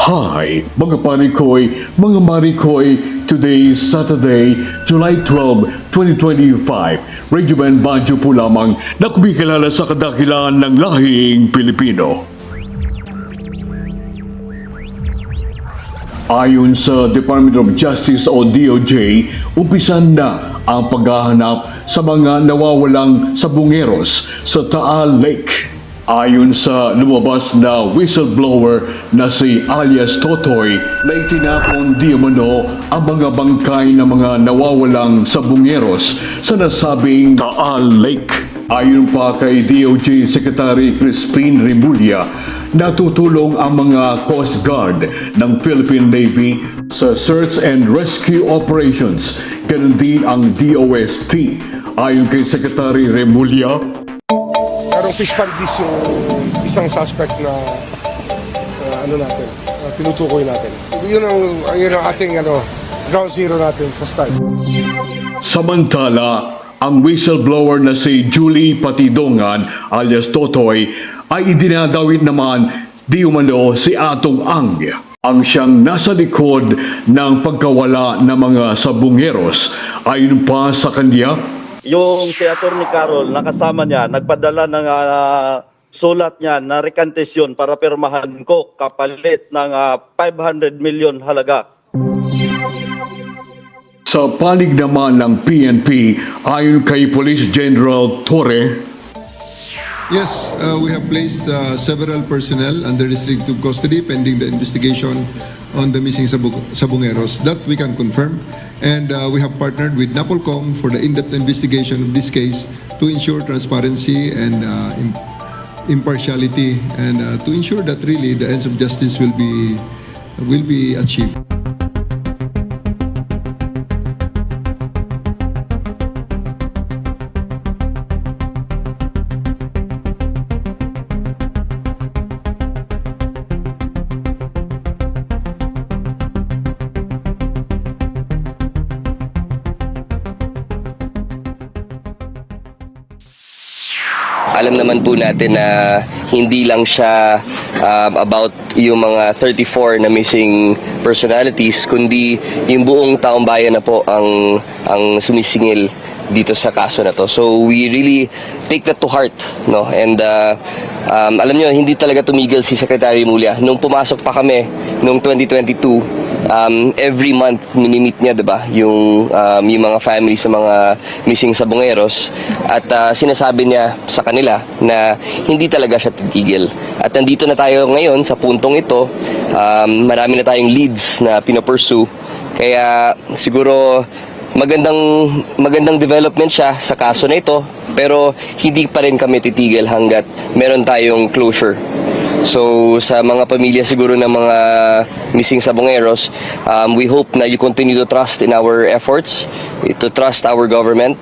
Hi, mga panikoy, mga marikoy. Today is Saturday, July 12, 2025. Radio Man Banjo po lamang na kumikilala sa kadakilaan ng lahing Pilipino. Ayon sa Department of Justice o DOJ, umpisan na ang paghahanap sa mga nawawalang sabungeros sa Taal Lake. Ayon sa lumabas na whistleblower na si alias Totoy na itinapon di umano ang mga bangkay ng mga nawawalang sabungeros sa nasabing Taal Lake. Ayon pa kay DOJ Secretary Crispin Remulla, natutulong ang mga Coast Guard ng Philippine Navy sa search and rescue operations. Ganun din ang DOST. Ayon kay Secretary Remulla, Merong fish pandis yung isang suspect na tinutukoy natin. Yun ang ating ground zero natin sa start. Samantala, ang whistleblower na si Julie Patidongan alias Totoy ay idinadawit naman di umano si Atong Ang ang siyang nasa likod ng pagkawala ng mga sabungeros. Ayon pa sa kanya, yung si Atty. Carol, nakasama niya, nagpadala ng sulat niya na recantation para pirmahan ko kapalit ng 500 million halaga. sa panig naman ng PNP, ayon kay Police General Torre, Yes, we have placed several personnel under restrictive custody pending the investigation on the missing sabungeros. That we can confirm. And we have partnered with NAPOLCOM for the in-depth investigation of this case to ensure transparency and impartiality and to ensure that really the ends of justice will be achieved. Alam naman po natin na hindi lang siya about yung mga 34 na missing personalities, kundi yung buong taong bayan na po ang sumisingil dito sa kaso na to. So we really take that to heart, no? And alam nyo, hindi talaga tumigil si Secretary Remulla. Nung pumasok pa kami noong 2022, every month minimit niya, 'di ba, yung mga family sa mga missing sabungeros at sinasabi niya sa kanila na hindi talaga siya titigil. At nandito na tayo ngayon sa puntong ito, marami na tayong leads na pinopursue. Kaya siguro magandang development siya sa kaso na ito, pero hindi pa rin kami titigil hanggat meron tayong closure. So sa mga pamilya siguro ng mga missing sabungeros, we hope na you continue to trust in our efforts, to trust our government.